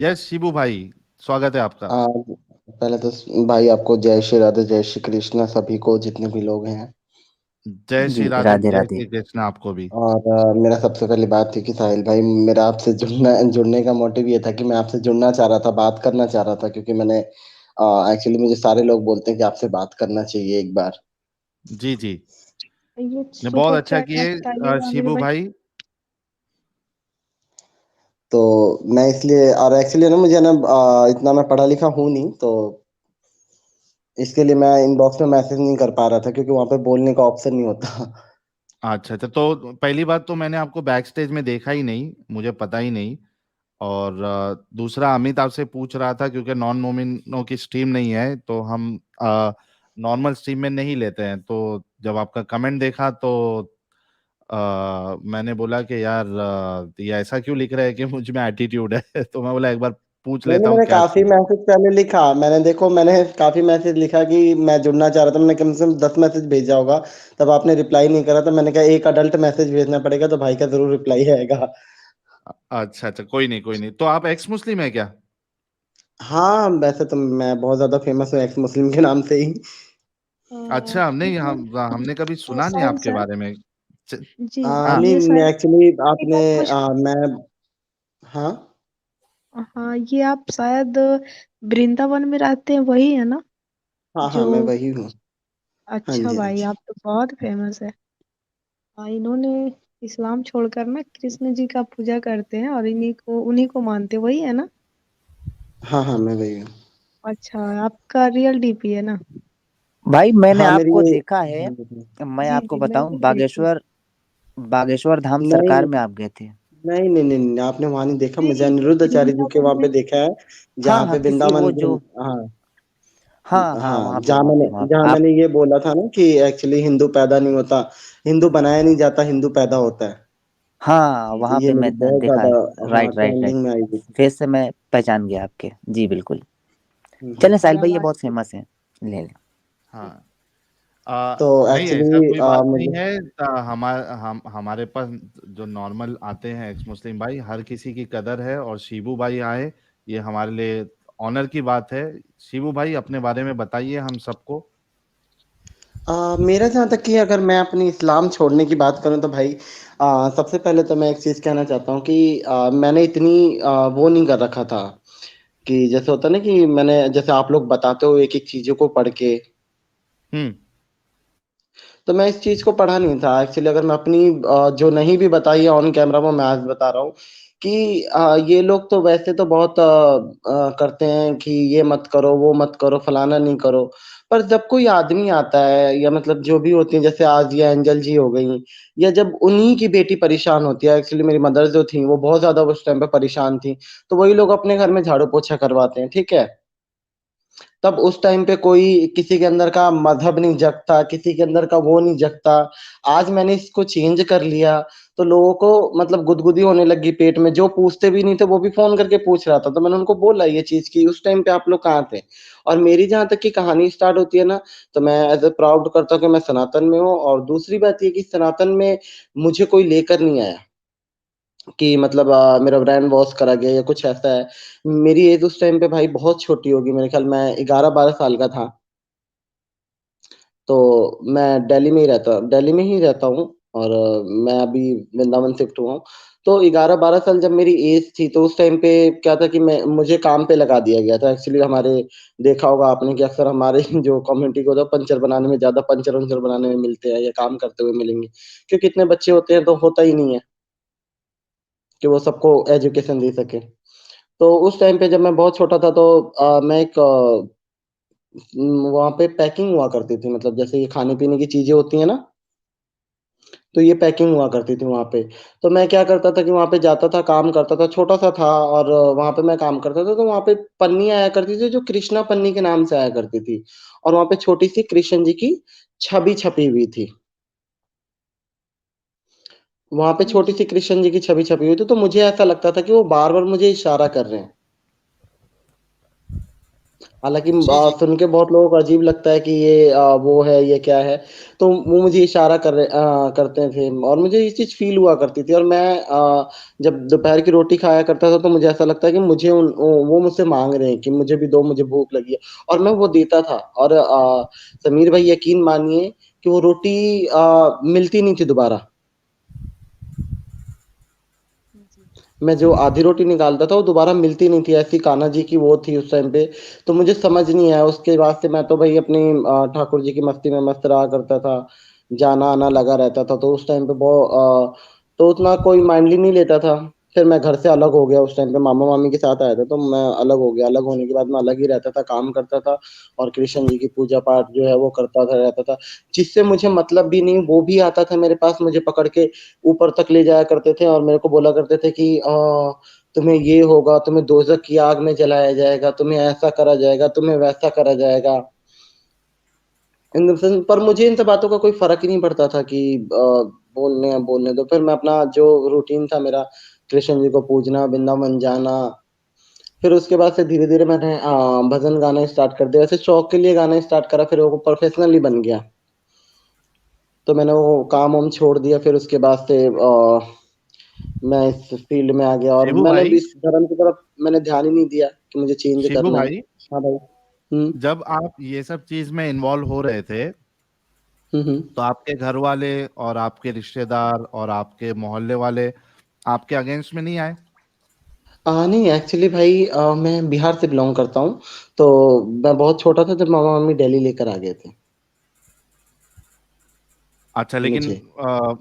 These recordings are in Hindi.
यस शिबू भाई, स्वागत है आपका। आ, पहले तो भाई आपको जय श्री राधे जय श्री कृष्ण सभी को जितने भी लोग हैं। जय जी श्री राधे, राधे जय राधे। श्री कृष्ण आपको भी। और मेरा सबसे पहली बात थी कि साहिल भाई मेरा आपसे जुड़ने का मोटिव ये था कि मैं आपसे जुड़ना चाह रहा था, बात करना चाह रहा था, क्योंकि मैंने एक्चुअली मुझे सारे लोग बोलते हैं कि आपसे बात करना चाहिए एक बार। जी जी। ये ने बहुत सुपर अच्छा चैट है, किए बताइएगा आमिर शिबू भाई। भाई। तो मैं इसलिए, और एक्चुअली ना मुझे ना इतना मैं पढ़ा लिखा हूँ नहीं, तो इसके लिए मैं इनबॉक्स में मैसेज नहीं कर पा रहा था क्योंकि वहां पे बोलने का ऑप्शन नहीं होता। अच्छा अच्छा, तो पहली बात तो मैंने आपको बैक स्टेज में देखा ही नहीं, मुझे पता ही नहीं। और दूसरा, अमित आपसे पूछ रहा था क्योंकि नॉन मोमिनों की स्ट्रीम नहीं है तो हम नॉर्मल स्ट्रीम में नहीं लेते हैं। तो जब आपका कमेंट देखा तो मैंने बोला कि यार ये ऐसा क्यों लिख रहे हैं कि मुझ में एटीट्यूड है। तो मैं बोला एक बार पूछ नहीं लेता नहीं, हूँ मैंने क्या काफी सीन। मैसेज पहले लिखा। मैंने काफी मैसेज लिखा कि मैं जुड़ना चाह रहा था। मैंने कम से कम 10 मैसेज भेजा होगा। तब आपने रिप्लाई नहीं करा, तो मैंने कहा एक अडल्ट मैसेज भेजना पड़ेगा, तो भाई का जरूर रिप्लाई आएगा। अच्छा अच्छा, कोई नहीं कोई नहीं। तो आप एक्स मुस्लिम है क्या? हाँ, वैसे तो मैं बहुत ज्यादा फेमस हूँ एक्स मुस्लिम के नाम से ही। अच्छा, नहीं ये हमने कभी सुना नहीं साहिल आपके सर। बारे में। च- जी। हाँ ये नहीं, साहिल एक्चुअली एक आपने बात पूछ। मैं हाँ हाँ, ये आप शायद वृंदावन में रहते हैं, वही है ना? हाँ हाँ, जो मैं वही हूँ। हाँ अच्छा जी, हाँ भाई, जी। आप तो बहुत फेमस है। हाँ, इन्होंने इस्लाम छोड़कर ना कृष्ण जी का पूजा करते हैं और उन्हीं को मानते हैं, वही है ना? हाँ हाँ, मैं वही हूँ। अच्छा, आपका रियल डीपी है ना? भाई मैंने हाँ, मेरी आपको ये देखा है। मैं हाँ। जी आपको हाँ। जी, मैं बताऊं, भी देखी। बागेश्वर बागेश्वर धाम नहीं सरकार में आप गए थे। नहीं नहीं नहीं नहीं, आपने वहां नहीं देखा, मुझे नहीं, अनिरुद्ध आचार्य जी के वृंदावन वहां में। पे देखा है। हाँ जहाँ हाँ, पे किसी वृंदावन वो जो। हाँ हाँ हाँ, हाँ, वहां पे वहां पे वहां पे जहाँ आप। मैंने ये बोला था ना कि एक्चुअली हिंदू पैदा नहीं होता, हिंदू बनाया नहीं जाता, हिंदू पैदा होता है। हाँ, तो वहां ये पे मेरी मैं बहुत देखा। ज्यादा हाँ राइट राइट राइट। ट्रेंडिंग में आई हुई थी। फेस से मैं पहचान गया आपके, जी बिल्कुल। हम्म। चलें साहिल क्या भाई, ये बात। बहुत फेमस है। ले लें। हाँ। तो नहीं ऐसा एक्चुअली कोई बात नहीं मुझे है। हमारे पास जो नॉर्मल आते हैं एक्स मुस्लिम भाई, हर किसी की कदर है, और शिबू भाई आए, ये हमारे लिए ऑनर की बात है। शिबू भाई अपने बारे में बताइए हम सबको। मेरा जहाँ तक कि अगर मैं अपनी इस्लाम छोड़ने की बात करूँ तो भाई सबसे पहले तो मैं एक चीज़ कहना चाहता हूँ कि मैंने इतनी वो नहीं कर रखा था कि जैसे होता है ना कि मैंने, जैसे आप लोग बताते हो एक एक चीज़ों को पढ़ के, हम्म। तो मैं इस चीज़ को पढ़ा नहीं था एक्चुअली। अगर मैं अपनी जो नहीं भी बताई है ऑन कैमरा, में मैं आज बता रहा हूँ कि ये लोग तो वैसे तो बहुत करते हैं कि ये मत करो, वो मत करो, फलाना नहीं करो। पर जब कोई आदमी आता है, या मतलब जो भी होती है, जैसे आज ये एंजल जी हो गई, या जब उन्हीं की बेटी परेशान होती है, एक्चुअली मेरी मदर जो थी वो बहुत ज्यादा उस टाइम पे परेशान थी, तो वही लोग अपने घर में झाड़ू पोछा करवाते हैं, ठीक है। तब उस टाइम पे कोई किसी के अंदर का मजहब नहीं जगता, किसी के अंदर का वो नहीं जगता। आज मैंने इसको चेंज कर लिया, तो लोगों को मतलब गुदगुदी होने लगी पेट में। जो पूछते भी नहीं थे वो भी फोन करके पूछ रहा था, तो मैंने उनको बोला ये चीज की उस टाइम पे आप लोग कहाँ थे। और मेरी जहां तक की कहानी स्टार्ट होती है ना, तो मैं एज ए प्राउड करता हूँ कि मैं सनातन में हूँ। और दूसरी बात ये कि सनातन में मुझे कोई लेकर नहीं आया कि मतलब मेरा ब्रांड वॉश करा गया या कुछ ऐसा है। मेरी एज उस टाइम पे भाई बहुत छोटी होगी, मेरे ख्याल मैं 11-12 साल का था। तो मैं दिल्ली में ही रहता हूँ। और मैं अभी वृंदावन शिफ्ट हुआ हूँ। तो 11-12 साल जब मेरी एज थी, तो उस टाइम पे क्या था कि मैं मुझे काम पे लगा दिया गया था एक्चुअली। हमारे देखा होगा आपने कि अक्सर हमारे जो कम्युनिटी को, तो पंचर बनाने में, ज्यादा पंचर वंचर बनाने में मिलते हैं या काम करते हुए मिलेंगे, क्योंकि इतने बच्चे होते हैं तो होता ही नहीं है कि वो सबको एजुकेशन दे सके। तो उस टाइम पे जब मैं बहुत छोटा था, तो मैं एक वहाँ पे पैकिंग हुआ करती थी, मतलब जैसे ये खाने पीने की चीजें होती है ना, तो ये पैकिंग हुआ करती थी वहाँ पे। तो मैं क्या करता था कि वहाँ पे जाता था, काम करता था, छोटा सा था, और वहाँ पे मैं काम करता था। तो वहाँ पे पन्नी आया करती थी जो कृष्णा पन्नी के नाम से आया करती थी, और वहाँ पे छोटी सी कृष्ण जी की छवि छपी हुई थी। वहाँ पे छोटी सी कृष्ण जी की छवि छपी हुई थी, तो मुझे ऐसा लगता था कि वो बार बार मुझे इशारा कर रहे हैं। हालाँकि जी, जी। सुन के बहुत लोगों को अजीब लगता है कि ये वो है, ये क्या है? तो वो मुझे इशारा करते थे और मुझे ये चीज़ फ़ील हुआ करती थी और मैं जब दोपहर की रोटी खाया करता था तो मुझे ऐसा लगता है कि मुझे वो मुझसे माँग रहे हैं कि मुझे भी दो, मुझे भूख लगी है और मैं वो देता था और समीर भाई यकीन मानिए कि वो रोटी मिलती नहीं थी दोबारा। मैं जो आधी रोटी निकालता था वो दोबारा मिलती नहीं थी, ऐसी कान्हा जी की वो थी उस टाइम पे, तो मुझे समझ नहीं आया। उसके बाद से मैं तो भई अपनी ठाकुर जी की मस्ती में मस्त रहा करता था, जाना-आना लगा रहता था, तो उस टाइम पे तो उतना कोई माइंडली नहीं लेता था। फिर मैं घर से अलग हो गया उस टाइम पे, मामा-मामी के साथ आया था, तो मैं अलग हो गया। अलग होने के बाद मैं अलग ही रहता था, काम करता था और कृष्ण जी की पूजा-पाठ जो है वो करता था, रहता था। जिससे मुझे मतलब भी नहीं, वो भी आता था मेरे पास, मुझे पकड़ के ऊपर तक ले जाया करते थे और मेरे को बोला करते थे कि तुम्हें ये होगा, तुम्हें दोज़ख की आग में जलाया जाएगा, तुम्हें ऐसा करा जाएगा, तुम्हें वैसा करा जाएगा। इन द सेंस पर मुझे इन सब बातों का कोई फ़र्क ही नहीं पड़ता था कि बोलने दो। फिर मैं अपना जो रूटीन था मेरा, कृष्ण जी को पूजना, वृंदावन जाना, फिर उसके बाद से धीरे-धीरे मैंने भजन गाना स्टार्ट कर दिया। वैसे शौक के लिए गाना स्टार्ट करा, फिर वो प्रोफ़ेशनली बन गया। तो मैंने वो काम-वाम छोड़ दिया, फिर उसके बाद से मैं इस फ़ील्ड में आ गया और शिबू मैंने भी भाई, इस धर्म की तरफ मैंने ध्यान ही नहीं दिया कि मुझे चेंज शिबू करना है। भाई, हाँ भाई। हुँ। जब आप ये सब चीज में इन्वॉल्व हो रहे थे, हुँ, हुँ। तो आपके घर वाले और आपके रिश्तेदार और आपके मोहल्ले वाले आपके अगेंस्ट में नहीं आए? नहीं एक्चुअली भाई मैं बिहार से बिलॉन्ग करता हूँ, तो मैं बहुत छोटा था जब मामा-मम्मी दिल्ली लेकर आ गए थे अच्छा, लेकिन मुझे।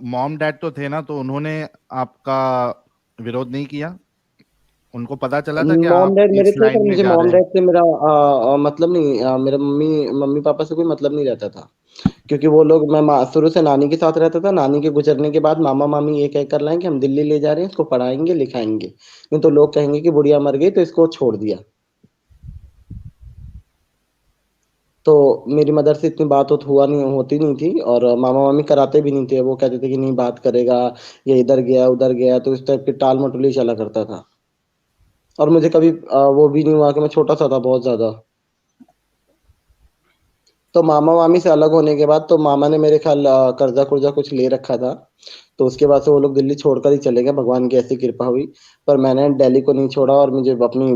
मॉम डैड तो थे ना, तो उन्होंने आपका विरोध नहीं किया? उनको पता चला था कि मॉम आप डैड मेरे इस थे, पर लाइन में मुझे जा मॉम रहे हैं? डैड से मेरा मतलब नहीं, मेरा मम्मी-पापा से कोई मतलब नहीं रहता था। क्योंकि वो लोग मैं शुरू से नानी के साथ रहता था, नानी के गुज़रने के बाद मामा-मामी ये कह कर लाए कि हम दिल्ली ले जा रहे हैं, इसको पढ़ाएँगे, लिखाएँगे। नहीं तो लोग कहेंगे कि बुढ़िया मर गई तो इसको छोड़ दिया। तो मेरी मदर से इतनी बात-वूत होती नहीं थी और मामा-मामी कराते भी नहीं थे। वो कहते थे कि नहीं बात करेगा, ये इधर गया, उधर गया, तो इस टाइप की टाल-मटोली चला करता था। और मुझे कभी वो भी नहीं हुआ कि मैं छोटा-सा था बहुत ज़्यादा। तो मामा-मामी से अलग होने के बाद तो मामा ने मेरे ख़्याल कर्ज़ा-कुर्ज़ा कुछ ले रखा था। तो उसके बाद से वो लोग दिल्ली छोड़कर ही चले गए, भगवान की ऐसी कृपा हुई। पर मैंने दिल्ली को नहीं छोड़ा और मुझे अपनी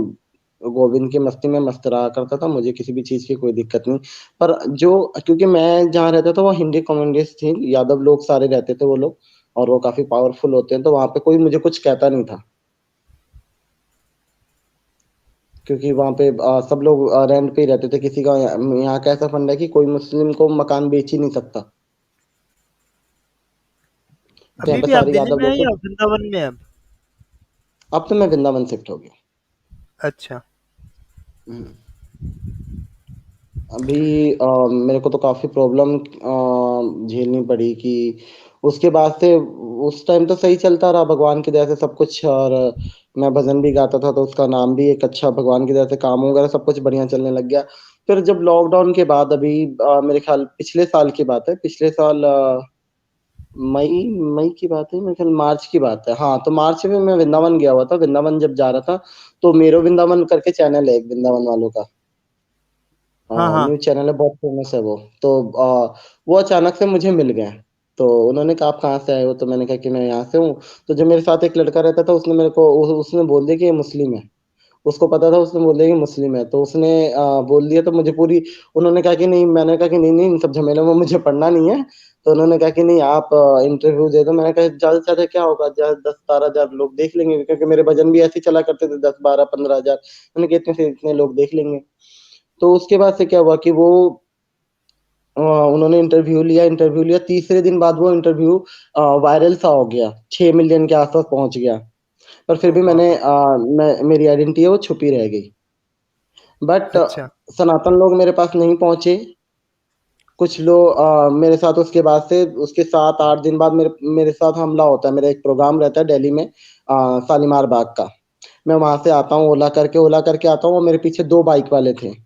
गोविंद की मस्ती में मस्त रहा करता था, मुझे किसी भी चीज़ की कोई दिक्कत नहीं। पर जो क्योंकि मैं जहाँ रहता था वो हिंदी कम्युनिटीज़ थी, यादव लोग सारे रहते थे वो लोग और वो काफ़ी पावरफुल होते हैं, तो वहाँ पे कोई मुझे कुछ कहता नहीं था। क्योंकि वहाँ पे सब लोग रेंट पे ही रहते थे, किसी का यहाँ का ऐसा फंडा है कि कोई मुस्लिम को मकान बेच ही नहीं सकता। तो यहाँ अभी पे भी आप सारे दिल्ली यादव में हैं लोग थे। या वृंदावन में हैं? अब तो मैं वृंदावन शिफ्ट हो गया। अच्छा। हुँ। अभी मेरे को तो काफ़ी प्रॉब्लम झेलनी पड़ी कि उसके बाद से उस टाइम तो सही चलता रहा भगवान की दया से सब कुछ और मैं भजन भी गाता था, तो उसका नाम भी एक अच्छा भगवान की दया से काम वगैरह सब कुछ बढ़िया चलने लग गया। फिर जब लॉकडाउन के बाद अभी मेरे ख़्याल पिछले साल की बात है, पिछले साल मई मई की बात है मेरे ख़्याल मार्च की बात है। हाँ, तो मार्च में मैं वृंदावन गया हुआ था, वृंदावन जब जा रहा था, तो मेरो वृंदावन करके चैनल है एक वृंदावन वालों का। हाँ, हाँ। न्यूज़ चैनल है, बहुत फ़ेमस है वो। तो वो अचानक से मुझे मिल गए। तो उन्होंने कहा, "आप कहाँ से आए हो?" तो मैंने कहा कि, "मैं यहाँ से हूँ।" तो जो मेरे साथ एक लड़का रहता था, उसने मेरे को उसने बोल दिया कि ये मुस्लिम है। उसको पता था, उसने बोल दिया कि मुस्लिम है। तो उसने बोल दिया तो मुझे पूरी उन्होंने कहा कि नहीं मैंने कहा कि नहीं-नहीं इन सब झमेलों में मुझे पड़ना नहीं है। तो उन्होंने कहा कि नहीं आप इंटरव्यू दे दो। मैंने कहा ज़्यादा से ज़्यादा क्या होगा? 10-12 हज़ार लोग देख लेंगे क्योंकि मेरे भजन भी ऐसे ही चला करते थे 10, 12, 15 हज़ार। मैंने कहा इतने से इतने लोग देख लेंगे। तो उसके बाद से क्या हुआ कि वो उन्होंने इंटरव्यू लिया, तीसरे दिन बाद वो इंटरव्यू वायरल सा हो गया, 6 मिलियन के आस-पास पहुँच गया। पर फिर ओह भी बाप रे! मेरी आइडेंटिटी है वो छुपी रह गई। बट अच्छा। सनातन लोग मेरे पास नहीं पहुँचे। कुछ लोग मेरे साथ उसके 7-8 दिन बाद मेरे साथ हमला होता है। मेरा एक प्रोग्राम रहता है दिल्ली में शालीमार बाग का। मैं वहाँ से आता हूँ ओला करके आता हूँ और मेरे पीछे 2 बाइक वाले थे।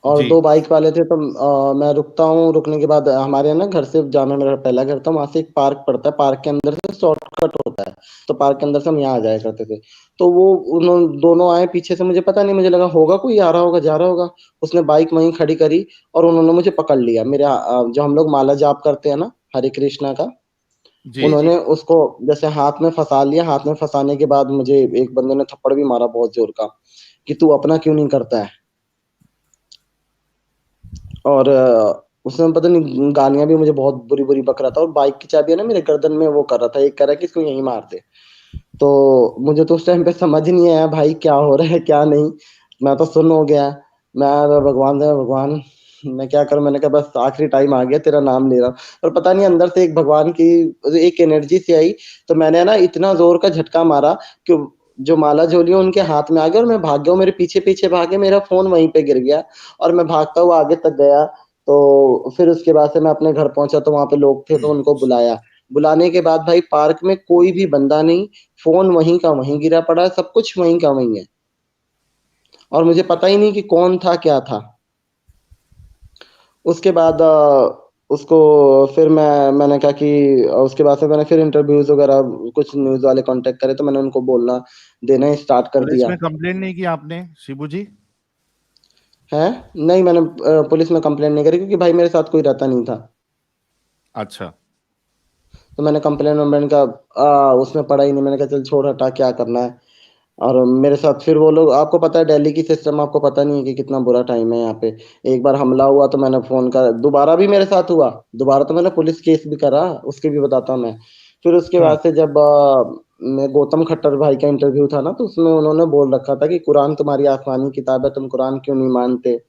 और जी 2 बाइक वाले थे, तो मैं रुकता हूँ, रुकने के बाद हमारे यहाँ ना घर से जहाँ में मेरा पहला घर था वहां से एक पार्क पड़ता है, पार्क के अंदर से शॉर्टकट होता है, तो पार्क के अंदर से हम यहाँ आ जाया करते थे। तो वो उन्होंने दोनों आए पीछे से, मुझे पता नहीं, मुझे लगा होगा कोई आ रहा होगा जा रहा होगा, उसने बाइक वहीं खड़ी करी और उन्होंने मुझे पकड़ लिया। मेरे जो हम लोग माला जाप करते हैं ना, हरे कृष्णा का, जी जी, जी। उन्होंने उसको जैसे हाथ में फंसा लिया। हाथ में फंसाने के बाद मुझे एक बंदे ने थप्पड़ भी मारा बहुत जोर का, कि तू अपना क्यों नहीं करता है। और उसमें पता नहीं गालियां भी मुझे बहुत बुरी बुरी बक रहा था, और बाइक की चाबी है ना मेरे गर्दन में वो कर रहा था, एक कह रहा है कि इसको यहीं मार दे। तो मुझे तो उस टाइम पे समझ नहीं आया भाई क्या हो रहा है क्या नहीं, मैं तो सुन हो गया। मैं भगवान दे भगवान, मैं क्या करूं, मैंने कहा बस आखिरी टाइम आ गया, तेरा नाम ले रहा हूं। और पता नहीं अंदर से एक भगवान की एक एनर्जी सी आई, तो मैंने ना इतना जोर का झटका मारा कि जो माला झोली उनके हाथ में आ गया, और मैं भाग गया, मेरे पीछे पीछे भागे, मेरा फोन वहीं पे गिर गया, और मैं भागता हुआ आगे तक गया। तो फिर उसके बाद से मैं अपने घर पहुंचा, तो वहां पे लोग थे, तो उनको बुलाया। बुलाने के बाद भाई पार्क में कोई भी बंदा नहीं, फोन वहीं का वहीं गिरा पड़ा है, सब कुछ वहीं का वहीं है, और मुझे पता ही नहीं कि कौन था क्या था। उसके बाद उसको फिर मैंने कहा कि उसके बाद से मैंने फिर इंटरव्यूज वगैरह कुछ न्यूज वाले कांटेक्ट करे, तो मैंने उनको बोलना देना स्टार्ट कर पुलिस दिया में कंप्लेंट नहीं की आपने शिबू जी? है। नहीं, मैंने पुलिस में कंप्लेंट नहीं करी, क्योंकि भाई मेरे साथ कोई रहता नहीं था। अच्छा। तो मैंने कंप्लेंट वम्प्लेंट का उसमें पड़ा ही नहीं, मैंने कहा चल छोड़ हटा, क्या करना है। और मेरे साथ फिर वो लोग, आपको पता है दिल्ली की सिस्टम, आपको पता नहीं है कि कितना बुरा टाइम है यहाँ पे। एक बार हमला हुआ तो मैंने फोन कर, दोबारा भी मेरे साथ हुआ, दोबारा तो मैंने पुलिस केस भी करा, उसके भी बताता हूँ मैं। फिर उसके हाँ। बाद से जब मैं गौतम खट्टर भाई का इंटरव्यू था ना, तो उसमें उन्होंने बोल रखा था कि कुरान तुम्हारी आसमानी किताब है, तुम कुरान क्यों नहीं मानते।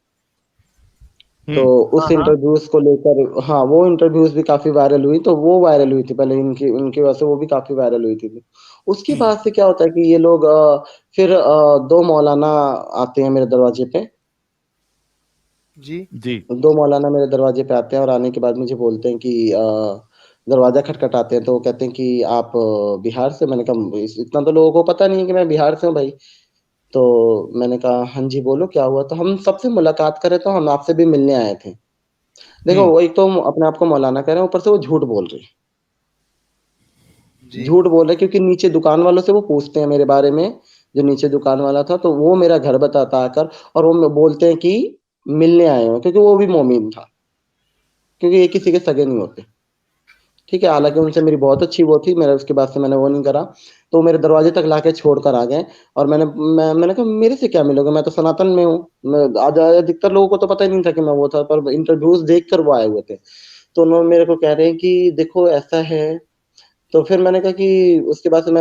तो हाँ, उस हाँ। इंटरव्यूज को लेकर, हाँ वो इंटरव्यूज भी काफी वायरल हुई, तो वो वायरल हुई थी पहले, इनकी उनकी वजह से वो भी काफी वायरल हुई थी। उसके बाद से क्या होता है कि ये लोग फिर 2 मौलाना आते हैं मेरे दरवाजे पे। जी, 2 मौलाना मेरे दरवाजे पे आते हैं, और आने के बाद मुझे बोलते हैं कि दरवाजा खटखटाते हैं, तो वो कहते हैं कि आप बिहार से। मैंने कहा इतना तो लोगों को पता नहीं है कि मैं बिहार से हूँ भाई। तो मैंने कहा हाँ जी बोलो क्या हुआ, तो हम सबसे मुलाकात करें, तो हम आपसे भी मिलने आए थे। देखो हम्म। वो एक तो अपने आप को मौलाना कह रहे हैं, ऊपर से वो झूठ बोल रहे हैं, जी। झूठ बोल रहे हैं, क्योंकि नीचे दुकान वालों से वो पूछते हैं मेरे बारे में। जो नीचे दुकान वाला था, तो वो मेरा घर बताता आकर, और वो बोलते हैं कि मिलने आए हो, क्योंकि वो भी मोमिन था, क्योंकि एक किसी के सगे नहीं होते। ठीक है, हालांकि उनसे मेरी बहुत अच्छी वो थी, मेरा उसके बाद से मैंने वो नहीं करा। तो मेरे दरवाजे तक लाके छोड़ कर आ गए। और मैंने कहा मेरे से क्या मिलोगे, मैं तो सनातन में हूँ। मैं आज अधिकतर लोगों को तो पता ही नहीं था कि मैं वो था, पर इंटरव्यूज देख कर वो आए हुए थे। तो उन्होंने मेरे को कह रहे हैं कि देखो ऐसा है। तो फिर मैंने कहा कि उसके बाद से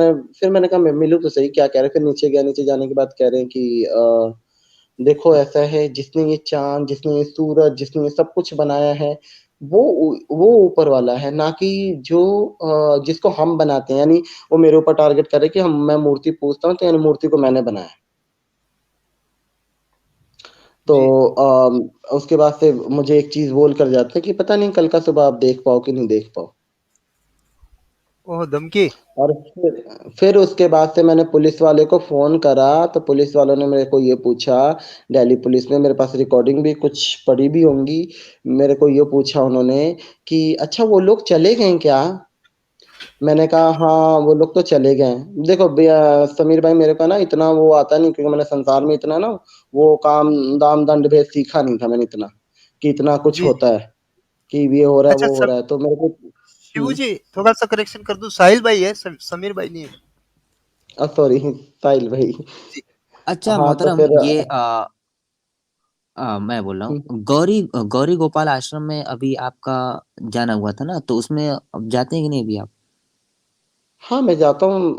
मैंने कहा मैं मिलूँ तो सही, क्या कह रहे हैं। फिर नीचे गया, नीचे जाने के बाद कह रहे हैं कि देखो ऐसा है, जिसने ये चांद, जिसने ये सूरज, जिसने ये सब कुछ बनाया है, वो वो ऊपर वाला है, ना कि जो जिसको हम बनाते हैं। यानी वो मेरे ऊपर टारगेट करे कि हम मैं मूर्ति पूजता हूँ, तो यानी मूर्ति को मैंने बनाया। तो जी। उसके बाद से मुझे एक चीज बोल कर जाते हैं कि पता नहीं कल का सुबह आप देख पाओ कि नहीं देख पाओ। ओह! धमकी? और फिर उसके बाद से मैंने पुलिस वाले को फोन करा, तो पुलिस वालों ने मेरे को ये पूछा, दिल्ली पुलिस में मेरे पास रिकॉर्डिंग भी कुछ पड़ी भी होंगी। मेरे को ये पूछा उन्होंने कि अच्छा वो लोग चले गए क्या। मैंने कहा हाँ वो लोग तो चले गए। देखो समीर भाई, मेरे को ना इतना वो आता नहीं, क्योंकि मैंने संसार में इतना ना वो काम दाम दंड भेद सीखा नहीं था मैंने इतना, कि इतना कुछ जी, होता जी। है, कि ये हो रहा है अच्छा वो हो रहा है, तो मेरे को। शिबू जी, थोड़ा-सा करेक्शन कर दूँ, साहिल भाई है, समीर भाई नहीं है। सॉरी साहिल भाई। जी। अच्छा हाँ तो मोहतरम, फिर ये मैं बोल रहा हूँ, गौरी गौरी गोपाल आश्रम में अभी आपका जाना हुआ था ना, तो उसमें अब जाते हैं कि नहीं अभी आप? हाँ मैं जाता हूँ,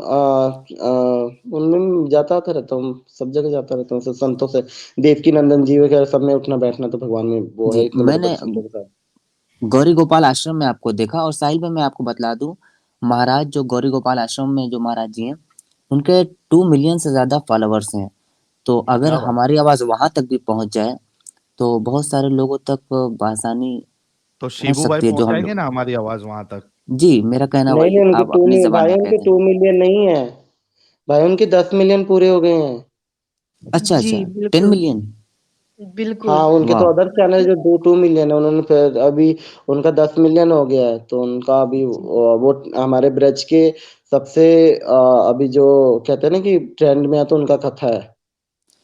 उनमें जाता आता रहता हूँ, सब जगह जाता रहता हूँ, सब संतों से, देवकी नंदन जी वगैरह सब में उठना बैठना तो भगवान में वो है, जी, इतने बड़े बड़े मैंने संतों के साथ। गौरी गोपाल आश्रम में आपको देखा। और साहिल में मैं आपको बतला दूं, महाराज जो गौरी गोपाल आश्रम में जो महाराज जी हैं, उनके 2 मिलियन से ज्यादा फॉलोअर्स हैं। तो अगर क्या बात। हमारी आवाज वहां तक भी पहुंच जाए, तो बहुत सारे लोगों तक बआसानी तो पहुंच शिबू भाई सकती है, जो हम पहुंचाएंगे लोग। ना हमारी आवाज वहां तक? जी, मेरा कहना नहीं वही नहीं, है, उनके आप अपनी जबान भाई में कह उनके दें। 2 मिलियन नहीं है, भाई उनके 10 मिलियन पूरे हो गए हैं। अच्छा जी अच्छा, टेन बिल्कुल। मिलियन बिल्कुल। हाँ, उनके तो वाह अदर चैनल जो 2 मिलियन है, उन्होंने फिर अभी उनका 10 मिलियन हो गया है, तो उनका अभी वो हमारे ब्रज के सबसे अभी जो कहते हैं ना कि ट्रेंड में है, तो उनका कथा है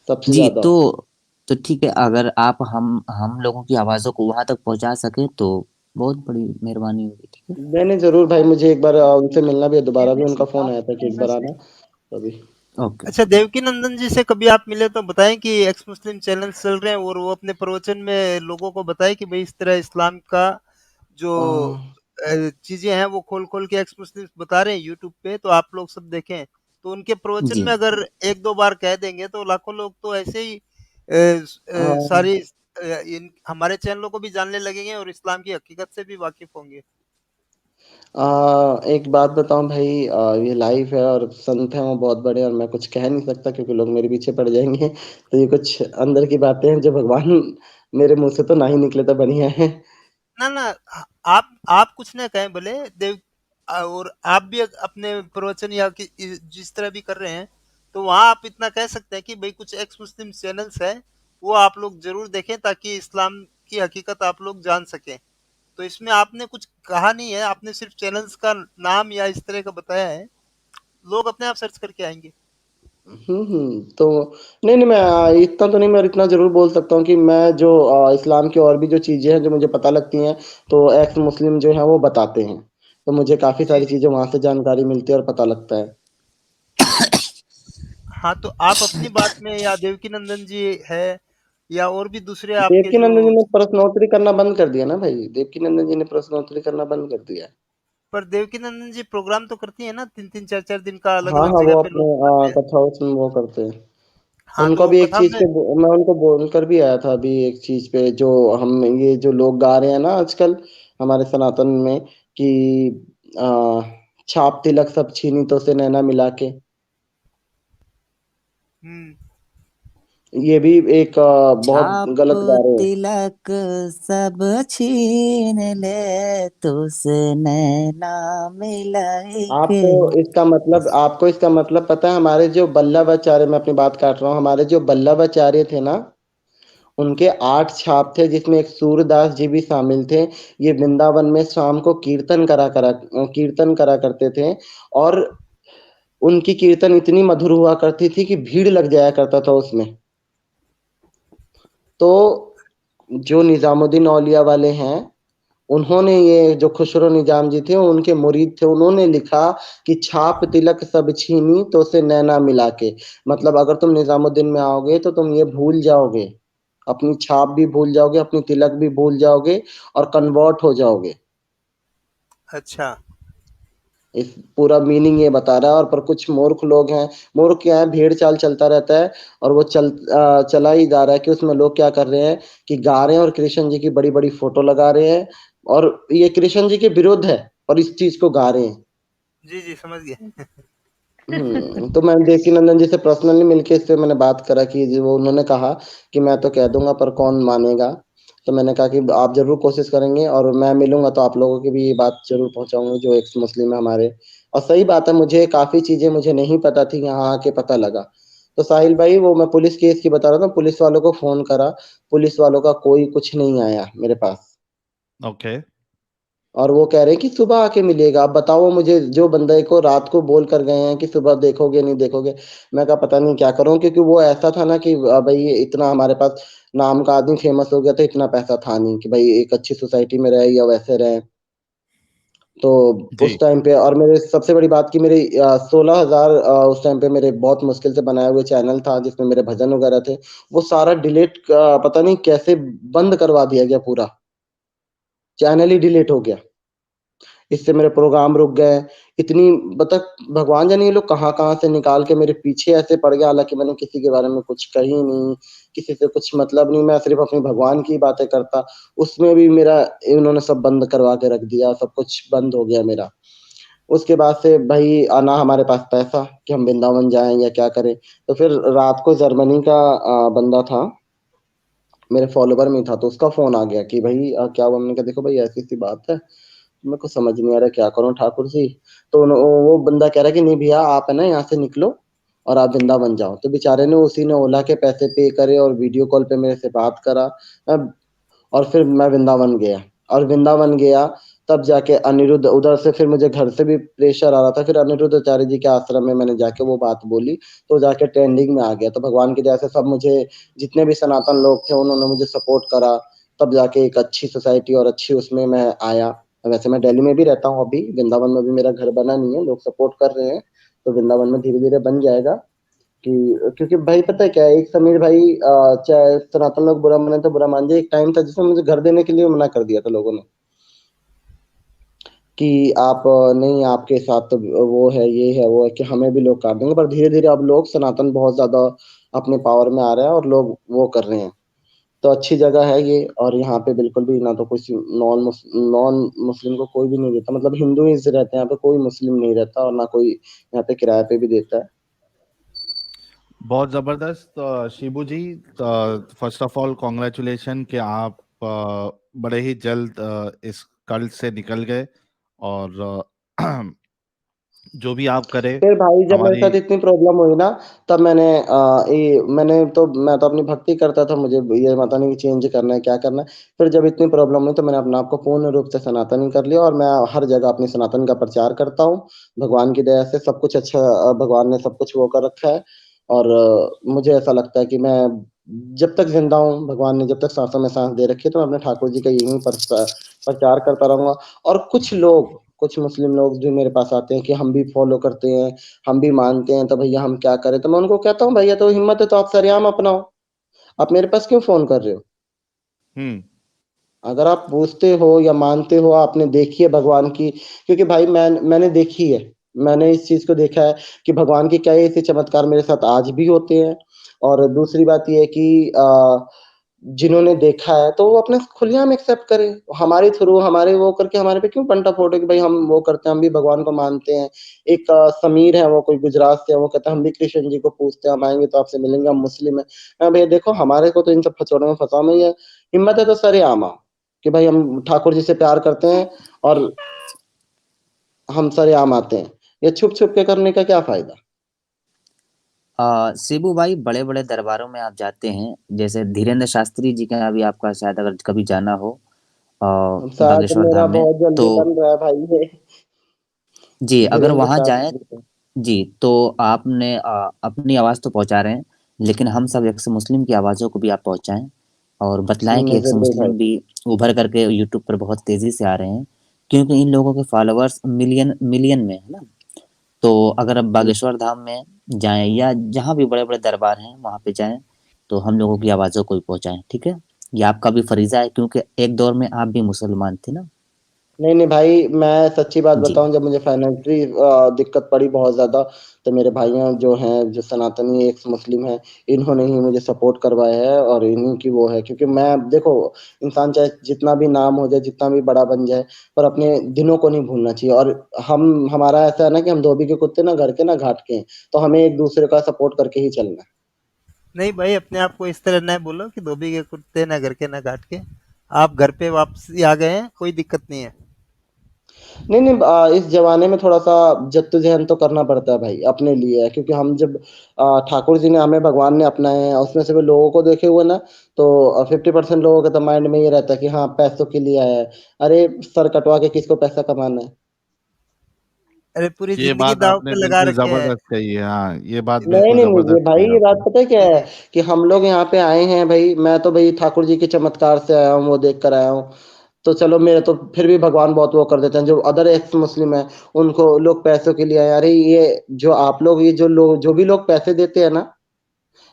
सबसे जी। ज्यादा। तो ठीक है, अगर आप हम लोगों की आवाज़ों को वहाँ तक पहुँचा सकें तो बहुत बड़ी मेहरबानी होगी। ठीक है। नहीं जरूर भाई, मुझे एक बार उनसे मिलना भी है, दोबारा भी फेमस उनका है, फोन आया था काफी कि एक बार फेमस है। आना, तभी। ओके। अच्छा, देवकी नंदन जी से कभी आप मिले तो बताएं कि एक्स मुस्लिम चैनल चल रहे हैं और वो अपने प्रवचन में लोगों को बताएं कि भाई इस तरह इस्लाम का जो हाँ चीजें हैं वो खोल खोल के एक्स मुस्लिम बता रहे हैं यूट्यूब पे, तो आप लोग सब देखें। तो उनके प्रवचन जी। में अगर एक दो बार कह देंगे तो लाखों लोग तो ऐसे ही हाँ। सारी इन हमारे चैनलों को भी जानने लगेंगे और इस्लाम की हकीकत से भी वाकिफ होंगे। एक बात बताऊं भाई, ये लाइव है और संत है वो बहुत बड़े, और मैं कुछ कह नहीं सकता क्योंकि लोग मेरे पीछे पड़ जाएंगे। तो ये कुछ अंदर की बातें हैं जो भगवान मेरे मुंह से तो ना ही निकले तो बढ़िया है। ना ना, आप कुछ ना कहें भले देव, और आप भी अपने प्रवचन या जिस तरह भी कर रहे हैं, तो वहां आप इतना कह सकते हैं कि भाई कुछ एक्स मुस्लिम चैनल्स है, वो आप लोग जरूर देखें ताकि इस्लाम की हकीकत आप लोग जान सकें। तो इसमें आपने कुछ कहा नहीं है, आपने सिर्फ चैनल्स का नाम या इस तरह का बताया है, लोग अपने आप सर्च करके आएंगे। तो नहीं नहीं, मैं इतना तो नहीं, मैं इतना जरूर बोल सकता हूँ कि मैं जो इस्लाम की और भी जो चीजें हैं जो मुझे पता लगती हैं, तो एक्स मुस्लिम जो है वो बताते हैं, तो मुझे काफी जी सारी जी। चीजें वहां से जानकारी मिलती है और पता लगता है। हाँ, तो आप अपनी बात में या देवकी नंदन जी है या और भी दूसरे आपके देवकी जो, नंदन जी ने प्रश्नोत्तरी करना बंद कर दिया ना भाई, देवकी नंदन जी ने प्रश्नोत्तरी करना बंद कर दिया है। पर देवकीनंदन जी प्रोग्राम तो करती है ना, 3-3 4-4 दिन का हाँ अलग-अलग हाँ, जगह वो पे अपने लोग बुलाते हैं। कथा उसमें वो करते हैं। हाँ, उनका तो भी एक कथा चीज में पे मैं उनको बोलकर भी आया था अभी एक चीज पे, जो हम ये जो लोग गा रहे हैं ना आजकल हमारे सनातन में, कि आ, छाप तिलक सब छीनी तो से नैना मिला के, हुँ, ये भी एक बहुत छाप गलत गा रहे हैं। तिलक सब छीन ले, तुझसे नैना मिलाए के। आपको इसका मतलब पता है, हमारे जो बल्लभाचार्य, मैं अपनी बात काट रहा हूँ, हमारे जो बल्लभाचार्य थे ना, उनके 8 छाप थे जिसमें एक सूरदास जी भी शामिल थे। ये वृंदावन में शाम को कीर्तन करा करते थे, और उनकी कीर्तन इतनी मधुर हुआ करती थी कि भीड़ लग जाया करता था उसमें। तो जो निजामुद्दीन औलिया वाले हैं, उन्होंने ये जो खुसरो निजाम जी थे उनके मुरीद थे, उन्होंने लिखा कि छाप तिलक सब छीनी तो से नैना मिला के, मतलब अगर तुम निजामुद्दीन में आओगे तो तुम ये भूल जाओगे, अपनी छाप भी भूल जाओगे, अपनी तिलक भी भूल जाओगे, और कन्वर्ट हो जाओगे। अच्छा। इस पूरा मीनिंग ये बता रहा है, और पर कुछ मूर्ख लोग हैं, मूर्ख क्या है, भेड़ चाल चलता रहता है, और वो चला ही जा रहा है कि उसमें लोग क्या कर रहे हैं कि गा रहे हैं और कृष्ण जी की बड़ी बड़ी फोटो लगा रहे हैं, और ये कृष्ण जी के विरुद्ध है, और इस चीज को गा रहे हैं। जी, जी, समझ गया। तो मैं देवकी नंदन जी से पर्सनली मिलके इससे मैंने बात करा कि वो उन्होंने कहा कि मैं तो कह दूंगा पर कौन मानेगा, तो मैंने कहा कि आप जरूर कोशिश करेंगे, और मैं मिलूंगा तो आप लोगों की भी ये बात जरूर पहुंचाऊंगा जो एक्स मुस्लिम है हमारे। और सही बात है, मुझे काफी चीजें मुझे नहीं पता थी, यहाँ आके पता लगा। तो साहिल भाई, वो मैं पुलिस केस की बता रहा था, पुलिस वालों को फोन करा, पुलिस वालों का कोई कुछ नहीं आया मेरे पास, ओके। और वो कह रहे हैं कि सुबह आके मिलेगा। अब बताओ मुझे, जो बंदे को रात को बोल कर गए हैं कि सुबह देखोगे नहीं देखोगे, मैं कहा पता नहीं क्या करूं, क्योंकि वो ऐसा था ना कि भाई ये इतना हमारे पास नाम का आदमी फेमस हो गया था, इतना पैसा था नहीं कि भाई एक अच्छी सोसाइटी में रहे या वैसे रहे। तो जी। उस टाइम पे, और मेरे सबसे बड़ी बात की मेरे 16,000 उस टाइम पे मेरे बहुत मुश्किल से बनाए हुए चैनल था जिसमें मेरे भजन वगैरह थे, वो सारा डिलीट, पता नहीं कैसे बंद करवा दिया गया, पूरा चैनल ही डिलीट हो गया। इससे मेरे प्रोग्राम रुक गए। इतनी बता, भगवान जाने ये लोग कहाँ कहाँ से निकाल के मेरे पीछे ऐसे पड़ गया, हालांकि मैंने किसी के बारे में कुछ कही नहीं, किसी से कुछ मतलब नहीं, मैं सिर्फ अपनी भगवान की बातें करता, उसमें भी मेरा इन्होंने सब बंद करवा के रख दिया, सब कुछ बंद हो गया मेरा। उसके बाद से भाई आना हमारे पास पैसा कि हम वृंदावन जाएं या क्या करें। तो फिर रात को जर्मनी का बंदा था, मेरे फॉलोवर में था, तो उसका फोन आ गया कि भाई क्या हुआ, हमने कहा देखो भाई ऐसी सी बात है, मेरे को समझ नहीं आ रहा क्या करूं ठाकुर जी। तो वो बंदा कह रहा है कि नहीं भैया आप है ना यहाँ से निकलो, और आप वृंदावन जाओ। तो बेचारे ने उसी ने ओला के पैसे पे करे और वीडियो कॉल पे मेरे से बात करा। और फिर मैं वृंदावन गया, और वृंदावन गया तब जाके अनिरुद्ध उधर से, फिर मुझे घर से भी प्रेशर आ रहा था, फिर अनिरुद्धाचार्य जी के आश्रम में मैंने जाके वो बात बोली, तो जाके ट्रेंडिंग में आ गया। तो भगवान की दया से सब मुझे, जितने भी सनातन लोग थे उन्होंने मुझे सपोर्ट करा, तब जाके एक अच्छी सोसाइटी और अच्छी उसमें मैं आया। वैसे मैं दिल्ली में भी रहता हूँ अभी, वृंदावन में भी मेरा घर बना नहीं है, लोग सपोर्ट कर रहे हैं, तो वृंदावन में धीरे धीरे बन जाएगा। कि क्योंकि भाई पता है क्या है, एक समीर भाई, चाहे सनातन लोग बुरा माने तो बुरा मान जाए, एक टाइम था जिसमें मुझे घर देने के लिए मना कर दिया था लोगों ने, कि आप नहीं, आपके साथ तो वो है, ये है, वो है, कि हमें भी लोग काट देंगे। पर धीरे धीरे अब लोग सनातन बहुत ज्यादा अपने पावर में आ रहा है और लोग वो कर रहे हैं। तो अच्छी जगह है ये, और यहाँ पे बिल्कुल भी ना तो कोई नॉन मुस्लिम को कोई भी नहीं देता, मतलब हिंदू ही रहते हैं यहाँ पे, कोई मुस्लिम नहीं रहता, और ना कोई यहाँ पे किराए पे भी देता है। बहुत जबरदस्त शिबू जी। फर्स्ट ऑफ ऑल कॉन्ग्रेचुलेशन कि आप बड़े ही जल्द इस कल्ट से निकल गए, और जो भी आप करें फिर भाई जब मेरे हमारी। साथ इतनी प्रॉब्लम हुई ना, तब मैं तो अपनी भक्ति करता था, मुझे ये पता नहीं कि चेंज करना है क्या करना है। फिर जब इतनी प्रॉब्लम हुई तो मैंने अपने आप को पूर्ण रूप से सनातनी कर लिया, और मैं हर जगह अपनी सनातन का प्रचार करता हूँ। भगवान की दया से सब कुछ अच्छा, भगवान ने सब कुछ वो कर रखा है। और मुझे ऐसा लगता है कि मैं जब तक जिंदा हूँ, भगवान ने जब तक सांसों में सांस दे रखी है, तो मैं अपने ठाकुर जी का यही प्रचार करता रहूंगा। और कुछ मुस्लिम लोग जो मेरे पास आते हैं कि हम भी फॉलो करते हैं, हम भी मानते हैं, तो भैया हम क्या करें, तो मैं उनको कहता हूँ भैया तो हिम्मत है तो आप सरेआम अपनाओ, आप मेरे पास क्यों फोन कर रहे हो? हम्म। अगर आप पूछते हो या मानते हो, आपने देखी है भगवान की, क्योंकि भाई मैंने देखी है, मैंने इस चीज को देखा है कि भगवान के क्या ऐसे चमत्कार मेरे साथ आज भी होते हैं। और दूसरी बात यह है कि जिन्होंने देखा है तो वो अपने खुलेआम एक्सेप्ट करे, हमारे थ्रू हमारे वो करके हमारे पे क्यों पंटा फोड़े कि भाई हम वो करते हैं, हम भी भगवान को मानते हैं। एक समीर है, वो कोई गुजरात से है, वो कहता है हम भी कृष्ण जी को पूछते हैं, हम आएंगे तो आपसे मिलेंगे, हम मुस्लिम है। मैं भैया देखो, हमारे को तो इन सब फचौड़ों में फंसा नहीं है, हिम्मत है तो सरेआम आओ कि भाई हम ठाकुर जी से प्यार करते हैं, और हम सरेआम आते हैं। ये छुप छुप के करने का क्या फायदा? शिबू भाई, बड़े बड़े दरबारों में आप जाते हैं, जैसे धीरेन्द्र शास्त्री जी का भी आपका शायद अगर कभी जाना हो अ, शायद बागेश्वर मेरा धाम में, बहुत तो जल्दी बन रहा है भाई ये जी अगर धीरेन्द्र वहां जाएं, शास्त्री का। जी तो आपने अपनी आवाज तो पहुंचा रहे हैं, लेकिन हम सब एक्स मुस्लिम की आवाजों को भी आप पहुंचाएं, और बतलाएं कि एक्स जरूर भाई। मुस्लिम भी उभर करके यूट्यूब पर बहुत तेजी से आ रहे हैं, क्योंकि इन लोगों के फॉलोअर्स मिलियन मिलियन में है ना। तो अगर आप बागेश्वर धाम में जाएं या जहाँ भी बड़े बड़े दरबार हैं वहां पे जाएं, तो हम लोगों की आवाजों को भी पहुंचाएं, ठीक है। ये आपका भी फरीजा है, क्योंकि एक दौर में आप भी मुसलमान थे ना। नहीं नहीं भाई, मैं सच्ची बात जी। बताऊं, जब मुझे फाइनेंशियली दिक्कत पड़ी बहुत ज्यादा, तो मेरे भाइयों जो हैं, जो सनातनी एक्स मुस्लिम हैं, इन्होंने ही मुझे सपोर्ट करवाया है, और इन्हीं की वो है। क्योंकि मैं देखो, इंसान चाहे जितना भी नाम हो जाए, जितना भी बड़ा बन जाए, पर अपने दिनों को नहीं भूलना चाहिए। और हमारा ऐसा है ना कि हम धोबी के कुत्ते, ना घर के ना घाट के हैं, तो हमें एक दूसरे का सपोर्ट करके ही चलना है। नहीं भाई, अपने आप को इस तरह न बोलो कि धोबी के कुत्ते ना घर के ना घाट के। आप घर पे वापसी आ गए हैं, कोई दिक्कत नहीं है। नहीं नहीं, इस जमाने में थोड़ा सा जद्दोजहद तो करना पड़ता है भाई, अपने लिए है। क्योंकि हम जब ठाकुर जी ने हमें, भगवान ने अपनाए हैं, उसमें से भी लोगों को देखे हुए ना, तो 50% लोगों के तो माइंड में ये रहता है कि हाँ पैसों के लिए आया है। अरे सर कटवा के किसको पैसा कमाना है? अरे पूरी ये जिंदगी बात दांव आपने पे लगा बिल्कुल रखे है। जबरदस्त कही है। हाँ, ये बात नहीं बिल्कुल नहीं नहीं, ये जबरदस्त भाई कही ये बात आपने। पता है क्या जी है, जी। कि हम लोग यहाँ पे आए हैं भाई, मैं तो भाई ठाकुर जी के चमत्कार से आया हूँ, वो देख कर आया हूँ। तो चलो, मेरे तो फिर भी भगवान बहुत वो कर देते हैं। जो अदर एक्स मुस्लिम है, उनको लोग पैसों के लिए आए, अरे ये जो आप लोग, ये जो भी लोग पैसे देते हैं ना,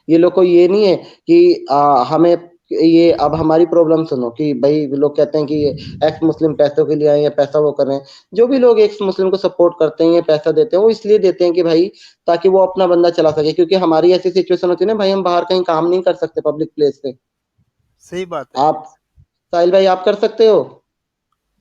ये लोग को ये नहीं है कि हमें ये, अब हमारी प्रॉब्लम सुनो, कि भाई लोग कहते हैं कि ये एक्स मुस्लिम पैसों के लिए आए, या पैसा वो कर रहे हैं। जो भी लोग एक्स मुस्लिम को सपोर्ट करते हैं, ये पैसा देते हैं, वो इसलिए देते हैं कि भाई ताकि वो अपना बंदा चला सके। क्योंकि हमारी ऐसी सिचुएशन होती है ना भाई, हम बाहर कहीं काम नहीं कर सकते पब्लिक प्लेस पे। सही बात है। आप, साहिल भाई, आप कर सकते हो?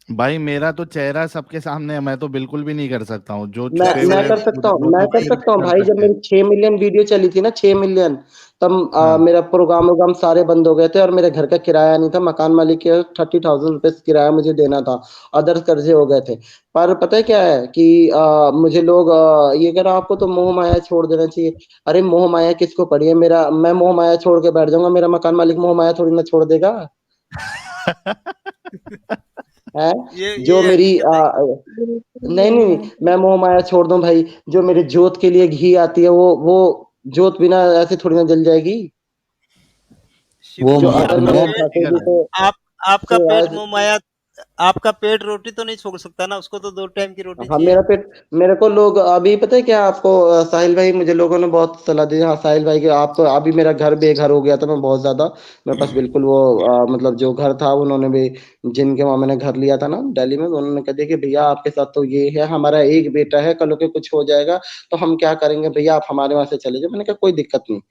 भाई मेरा तो चेहरा सबके सामने है, मैं तो बिल्कुल भी नहीं कर सकता हूँ। जो मैं छुपे हुए कर सकता हूँ, वो मैं तो कर भाई सकता हूँ कर भाई। जब सकते हैं। मेरी 6 मिलियन वीडियो चली थी ना, 6 मिलियन, तब हाँ मेरा प्रोग्राम सारे बंद हो गए थे और मेरे घर का किराया नहीं था। मकान मालिक के 30,000 रुपए किराया मुझे देना था, अदर कर्जे हो गए थे। पर पता है क्या है कि मुझे लोग ये कह रहा आपको तो मोह माया छोड़ देना चाहिए। अरे मोह माया किसको पड़ी है? मेरा मैं मोह माया छोड़ के बैठ जाऊंगा, मेरा मकान मालिक मोह माया थोड़ी ना छोड़ देगा है। जो ये मेरी हकीकत है। बिल्कुल नहीं सही नहीं नहीं, बात है। मैं मोह माया छोड़ दूं भाई। जो मेरे जोत के लिए घी आती है, वो जोत बिना ऐसे थोड़ी ना जल जाएगी। वो शिबू जो जी अगर बात आपका तो मैं आपकी पेट सही ठाकुर कर जी रहे हैं। से आप आपका से पेट आज मुंह माया, आपका पेट रोटी तो नहीं छोड़ सकता ना, उसको तो 2 टाइम की रोटी हाँ, चाहिए। मेरा पेट, मेरे को लोग अभी पता है क्या आपको, साहिल भाई, मुझे लोगों ने बहुत सलाह दी। हाँ साहिल भाई के, आप तो अभी मेरा घर बेघर हो गया था मैं बहुत ज्यादा। मेरे पास बिल्कुल वो मतलब जो घर था, उन्होंने भी, जिनके वहां मैंने घर लिया था ना दिल्ली में, उन्होंने कह दिया कि भैया आपके साथ तो ये है, हमारा एक बेटा है, कल को कुछ हो जाएगा तो हम क्या करेंगे भैया, आप हमारे वहां से चले जाओ। मैंने कहा कोई दिक्कत नहीं।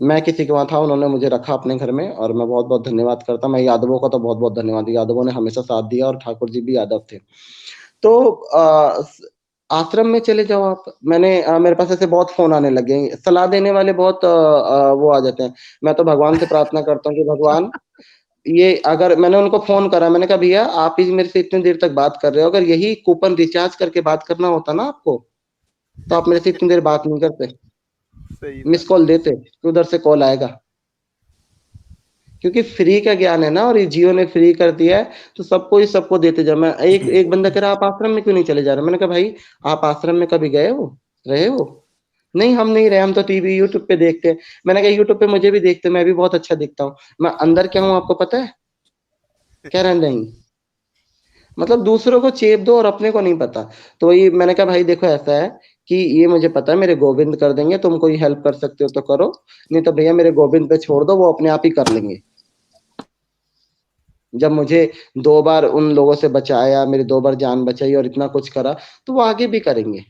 मैं किसी के वहां था, उन्होंने मुझे रखा अपने घर में, और मैं बहुत बहुत धन्यवाद करता। मैं यादवों का तो बहुत बहुत धन्यवाद, यादवों ने हमेशा साथ दिया, और ठाकुर जी भी यादव थे। तो आश्रम में चले जाओ आप। मेरे पास ऐसे बहुत फोन आने लगे हैं, सलाह देने वाले बहुत वो आ जाते हैं। मैं तो भगवान से प्रार्थना करता हूँ कि भगवान, ये अगर मैंने उनको फोन करा, मैंने कहा भैया आप ही मेरे से इतनी देर तक बात कर रहे हो, अगर यही कूपन रिचार्ज करके बात करना होता ना आपको, तो आप मेरे से इतनी देर बात नहीं करते, सही मिस बात। कॉल देते कि उधर से कॉल आएगा। क्योंकि फ्री का ज्ञान है ना, और ये जियो ने फ्री कर दिया है, तो सबको ही सबको देते जा। मैं एक एक बंदा कह रहा आप आश्रम में क्यों नहीं चले जा रहे? मैंने कहा भाई आप आश्रम में कभी गए हो, रहे हो? नहीं हम नहीं रहे, हम तो टीवी यूट्यूब पे देखते हैं। मैंने कहा यूट्यूब पे मुझे भी देखते, मैं भी बहुत अच्छा दिखता हूँ, मैं अंदर क्या हूँ आपको पता है? कह रहा नहीं, मतलब दूसरों को चेप दो और अपने को नहीं पता। तो वही मैंने कहा भाई देखो ऐसा है कि ये मुझे पता है मेरे गोविंद कर देंगे, तुम कोई हेल्प कर सकते हो तो करो, नहीं तो भैया मेरे गोविंद पे छोड़ दो, वो अपने आप ही कर लेंगे। जब मुझे 2 बार उन लोगों से बचाया, मेरी 2 बार जान बचाई और इतना कुछ करा, तो वो आगे भी करेंगे,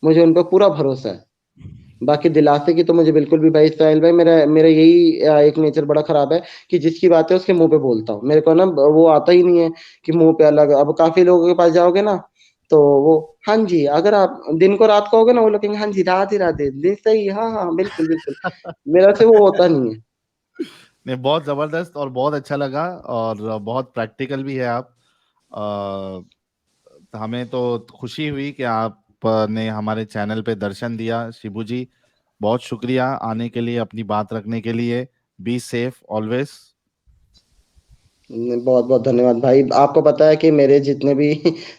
मुझे उन पर पूरा भरोसा है। बाकी दिलासे की तो मुझे बिल्कुल भी भाई, साहिल भाई, मेरा मेरा यही एक नेचर बड़ा खराब है कि जिसकी बात है उसके मुंह पे बोलता हूँ। मेरे को ना वो आता ही नहीं है कि मुंह पे अलग। अब काफी लोगों के पास जाओगे ना, तो वो, हाँ जी, अगर आप दिन को रात कहोगे ना, वो लोग कहेंगे हाँ जी, राधे राधे, दिन सही, हाँ हाँ बिल्कुल बिल्कुल। मेरा से वो होता नहीं है। नहीं, बहुत जबरदस्त और बहुत अच्छा लगा, और बहुत प्रैक्टिकल भी है आप। हमें तो खुशी हुई कि आपने हमारे चैनल पे दर्शन दिया। शिबू जी, बहुत शुक्रिया आने के लिए, अपनी बात रखने के लिए। Be safe always. बहुत बहुत धन्यवाद भाई। आपको पता है कि मेरे जितने भी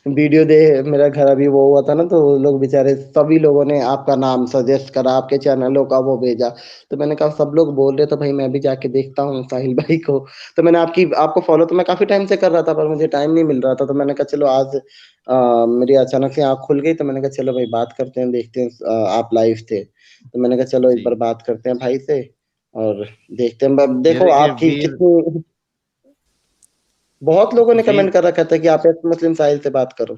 वीडियो दे, मेरा घर अभी वो हुआ था ना, तो वो लोग बेचारे सभी लोगों ने आपका नाम सजेस्ट करा, आपके चैनलों का वो भेजा। तो मैंने कहा सब लोग बोल रहे, तो भाई मैं भी जाके देखता हूँ साहिल भाई को। तो मैंने आपको फॉलो तो मैं काफी टाइम से कर रहा था, पर मुझे टाइम नहीं मिल रहा था। तो मैंने कहा चलो आज मेरी अचानक से आँख खुल गई, तो मैंने कहा चलो भाई बात करते हैं, देखते हैं। आप लाइव थे, तो मैंने कहा चलो एक जी, बार बात करते हैं भाई से, और देखते हैं। ये देखो देखिए आपकी वीर, कितनी, बहुत लोगों ने वीर कमेंट कर रखा था कि आप एक्स मुस्लिम साहिल से बात करो।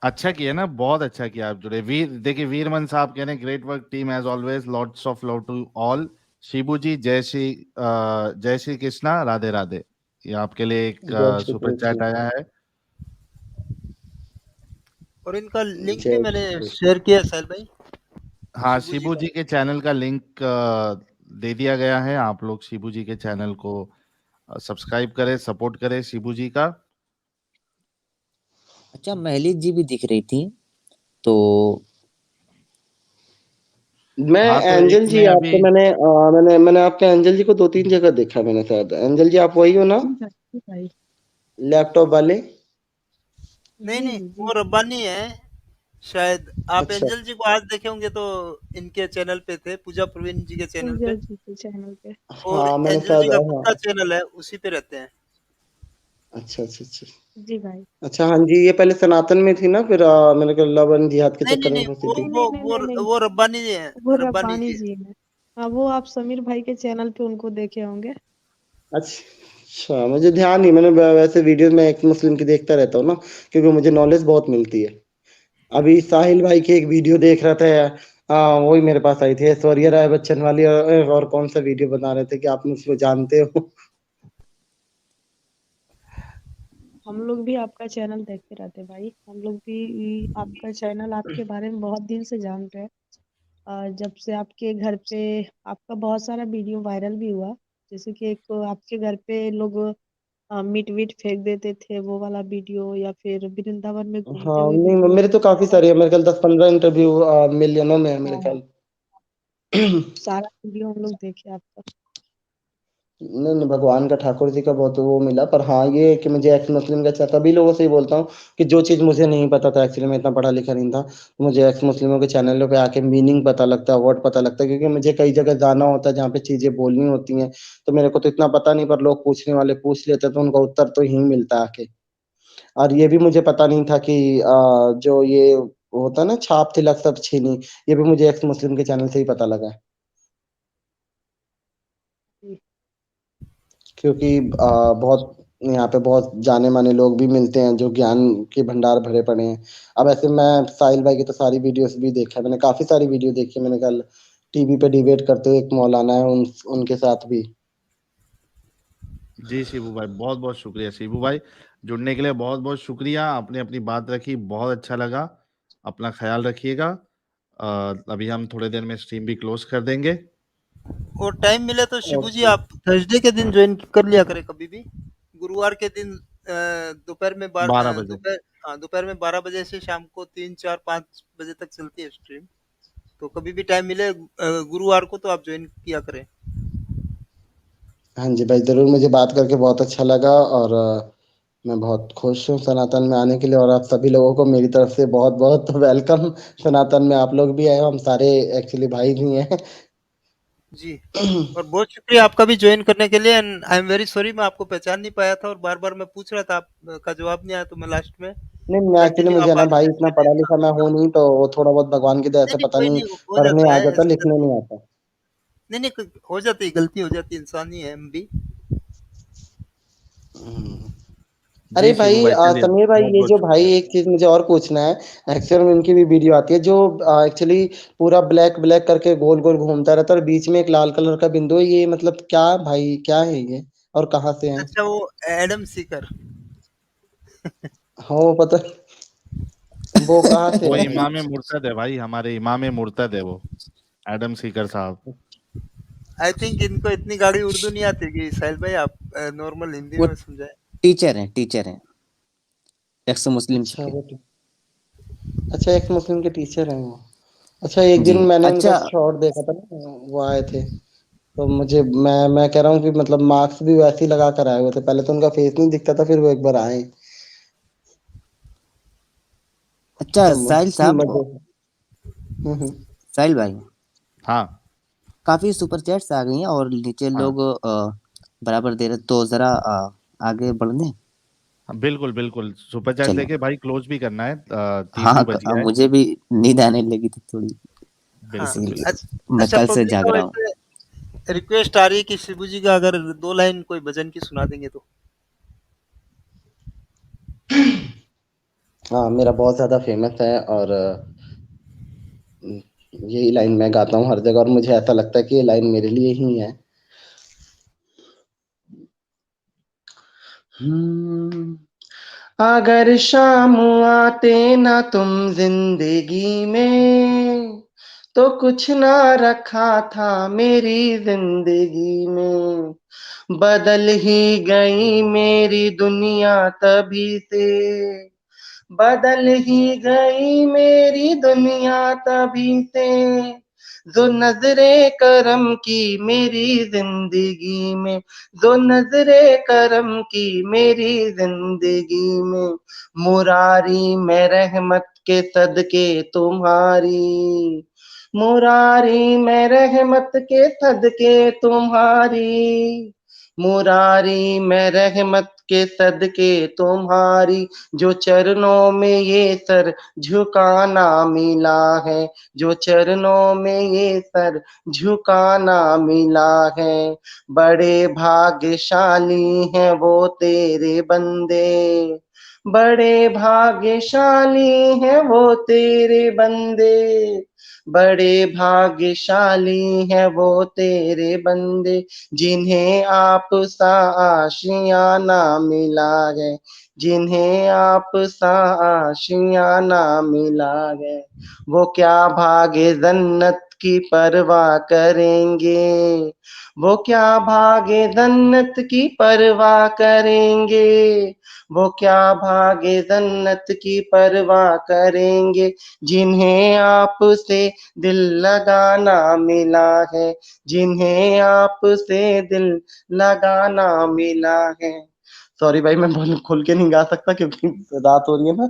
अच्छा किया ना, बहुत अच्छा किया आप जुड़े। वीर, देखिए वीरमन साहब कह रहे हैं great work team as always, lots of love to all. Shibu ji, जय श्री कृष्णा, राधे राधे। ये आपके लिए एक जय श्री सुपर चैट कृष्ण। आया है। और इनका लिंक भी जय मैंने श्री कृष्ण। शेयर किया है साहिल भाई, हाँ, शिबू जी शिबू का। जी के चैनल का लिंक दे दिया गया है। आप लोग शिबू जी के चैनल को सब्सक्राइब करें, सपोर्ट करें शिबू जी का। अच्छा, महलीत जी भी दिख रही थी, तो मैं हाँ, तो एक एंजल जी, ने आपको अभी, मैंने आपके एंजल जी को 2-3 जगह देखा मैंने शायद। एंजल जी आप वही हो ना, जी भाई, जी भाई। लैपटॉप वाले? नहीं जी नहीं, जी जी। वो रब्बानी है शायद। आप अच्छा एंजल जी को आज देखे होंगे तो इनके चैनल पे थे, पूजा प्रवीण जी के चैनल पूजा पे। जी के चैनल पे। और हाँ मैंने एंजल जी शायद, का खुद हाँ। का चैनल है, उसी पे रहते हैं। अच्छा अच्छा अच्छा। जी भाई। अच्छा हाँ जी, ये पहले सनातन में थी ना, फिर मेरे को लव एंड जिहाद के नहीं नहीं चक्कर में नहीं, फंसी वो थी। नहीं वो नहीं नहीं वो नहीं नहीं, वो रब्बानी जी है, वो रब्बानी रब्बानी जी है। जी है। हाँ, वो आप समीर भाई के चैनल पे उनको देखे होंगे। अच्छा, मुझे ध्यान नहीं, मैंने वैसे वीडियोस में एक मुस्लिम की देखता रहता हूँ ना, क्योंकि मुझे नॉलेज बहुत मिलती है। अभी साहिल भाई की एक वीडियो देख रहा था, वही मेरे पास आई थी, ऐश्वर्या राय बच्चन वाली, और कौन सा वीडियो बना रहे थे कि आप मुझको जानते हो। हम लोग भी आपका चैनल देखते रहते हैं भाई। हम लोग भी आपका चैनल, आपके बारे में बहुत दिन से जान रहे हैं। जब से आपके घर पे आपका बहुत सारा वीडियो वायरल भी हुआ, जैसे कि एक आपके घर पे लोग मीट वीट फेंक देते थे, वो वाला वीडियो, या फिर वृंदावन में घूमते हाँ, हुए नहीं वीडियो। मेरे तो काफी सारी है, मेरे ख्याल 10-15 इंटरव्यू मिलियनों में है मेरे हाँ, ख्याल। सारा वीडियो हम लोग देखे आपका। नहीं नहीं, भगवान का ठाकुर जी का बहुत वो मिला। पर हाँ, ये है कि मुझे एक्स मुस्लिम का अच्छा, तभी लोगों से ही बोलता हूँ कि जो चीज़ मुझे नहीं पता था, एक्चुअली मैं इतना पढ़ा लिखा नहीं था, तो मुझे एक्स मुस्लिमों के चैनलों पे आके मीनिंग पता लगता है, वर्ड पता लगता है, क्योंकि मुझे कई जगह जाना होता है जहाँ पे चीज़ें बोलनी होती हैं, तो मेरे को तो इतना पता नहीं, पर लोग पूछने वाले पूछ लेते हैं तो उनका उत्तर तो यहीं मिलता है आके। और ये भी मुझे पता नहीं था कि जो ये होता है ना छाप तिलक सब छीनी, ये भी मुझे एक्स मुस्लिम के चैनल से ही पता लगा है। जी। क्योंकि बहुत यहाँ पे बहुत जाने माने लोग भी मिलते हैं जो ज्ञान के भंडार भरे पड़े हैं। अब ऐसे मैं साहिल भाई की तो सारी वीडियोस भी देखा है मैंने, काफी सारी वीडियो देखी है मैंने। कल टीवी पे डिबेट करते हुए एक मौलाना है, उनके साथ भी। जी शिबू भाई, बहुत बहुत शुक्रिया शिबू भाई, जुड़ने के लिए बहुत बहुत शुक्रिया। आपने अपनी बात रखी, बहुत अच्छा लगा। अपना ख्याल रखिएगा। अभी हम थोड़ी देर में स्ट्रीम भी क्लोज कर देंगे। और टाइम मिले तो शिबू जी ओके। आप थर्सडे के दिन ज्वाइन कर लिया करें कभी भी। गुरुवार के दिन दोपहर में 12 बजे। दोपहर में 12 बजे से शाम को 3, 4, 5 बजे तक चलती है स्ट्रीम। तो कभी भी टाइम मिले गुरुवार को तो आप ज्वाइन किया करें। हाँ जी भाई, जरूर। मुझे बात करके बहुत अच्छा लगा, और मैं बहुत खुश हूँ सनातन में आने के लिए, और आप सभी लोगों को मेरी तरफ से बहुत बहुत वेलकम। सनातन में आप लोग भी आए हो, हम सारे एक्चुअली भाई भी हैं। जी, और बहुत शुक्रिया आपका भी ज्वाइन करने के लिए। And I am very sorry मैं आपको पहचान नहीं पाया था और बार-बार मैं पूछ रहा था, आपका जवाब नहीं आया, तो मैं लास्ट में नहीं, मैं एक्चुअली, कंटिन्यू आप मुझे ना बात भाई करते इतना रहे। पढ़ा हाँ, लिखा मैं हूँ नहीं, तो वो थोड़ा बहुत भगवान की दया नहीं, से नहीं, पता कोई नहीं, नहीं, हो पढ़ने जाता आ है जाता, ऐसी लिखने गलती। नहीं आता। नहीं, नहीं, हो जाती है, गलती हो जाती है, इंसान ही है हम भी। हम्म। अरे जी शिबू भाई, भाई, चलिए, समीर भाई, बहुत ये बहुत जो भाई शुक्रिया। एक चीज मुझे और पूछना है। एक्चुअल में इनकी भी वीडियो आती है जो एक्चुअली पूरा ब्लैक ब्लैक करके गोल गोल घूमता रहता है, और बीच में एक लाल कलर का बिंदु है, ये मतलब क्या भाई, क्या है ये, और कहाँ से है? अच्छा, वो एडम सीकर। हाँ, वो पता, वो कहाँ से वो है भाई? इमाम मुर्तद है भाई, हमारे इमाम मुर्तद है वो, एडम सीकर साहब। आई थिंक इनको इतनी गाड़ी उर्दू नहीं आती कि साहिल भाई आप नॉर्मल हिंदी वो में समझाएं। टीचर हैं एक्स मुस्लिम्स अच्छा, के। वो अच्छा, एक मुस्लिम के टीचर हैं वो। अच्छा, एक जी। दिन मैंने उनका अच्छा। शॉर्ट देखा था ना, वो आए थे, तो मुझे, मैं कह रहा हूँ कि मतलब मार्क्स भी वैसे ही लगा कर आए हुए थे। पहले तो उनका फेस नहीं दिखता था, फिर वो एक बार आए, अच्छा तो साहिल साहब, मजे। हम्म। साहिल भाई, हाँ काफी सुपर चैट्स आ गई हैं और नीचे हाँ लोग बराबर दे रहे, तो जरा आगे बढ़ दें। हाँ, बिल्कुल बिल्कुल, सुपर चैट चलो। लेके भाई क्लोज भी करना है, 3 हाँ, भी बज गया है। मुझे भी नींद आने लगी थी थोड़ी, हाँ, बिल्कुल इसीलिए बिल्कुल। मैं अच्छा कल से पब्लिक जाग का रहा हूँ। वैसे रिक्वेस्ट आ रही है कि शिबू जी का अगर 2 लाइन कोई भजन की सुना देंगे तो। हाँ, मेरा बहुत ज्यादा फेमस है, और यही लाइन मैं गाता हूँ हर जगह, और मुझे ऐसा लगता है कि ये लाइन मेरे लिए ही है। हम्म। अगर शाम आते ना तुम जिंदगी में, तो कुछ ना रखा था मेरी जिंदगी में। बदल ही गई मेरी दुनिया तभी से, बदल ही गई मेरी दुनिया तभी से, जो नजरे करम की मेरी जिंदगी में, जो नजरे करम की मेरी जिंदगी में। मुरारी मैं रहमत के सदके तुम्हारी, मुरारी मैं रहमत के सदके तुम्हारी, मुरारी मैं रहमत के सदके तुम्हारी। जो चरणों में ये सर झुकाना मिला है, जो चरणों में ये सर झुकाना मिला है, बड़े भाग्यशाली हैं वो तेरे बंदे, बड़े भाग्यशाली हैं वो तेरे बंदे, बड़े भाग्यशाली हैं वो तेरे बंदे, जिन्हें आप सा आशियाना मिला है, जिन्हें आप सा आशियाना मिला है। वो क्या भागे जन्नत की परवाह करेंगे, वो क्या भागे जन्नत की परवाह करेंगे, वो क्या भागे जन्नत की परवाह करेंगे, जिन्हें आपसे दिल लगाना मिला है, जिन्हें आपसे दिल लगाना मिला है। सॉरी भाई, मैं बहुत खुल के नहीं गा सकता क्योंकि रात हो रही है ना।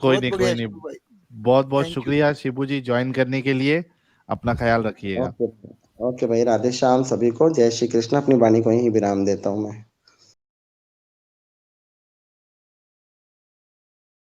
कोई बहुत नहीं, बढ़िया कोई नहीं। शिबू भाई, बहुत बहुत थैंक यू। शुक्रिया शिबू जी ज्वाइन करने के लिए। अपना ख्याल रखिएगा। ओके, ओके भाई, राधे श्याम सभी को, जय श्री कृष्ण। अपनी वाणी को यहीं विराम देता हूँ मैं।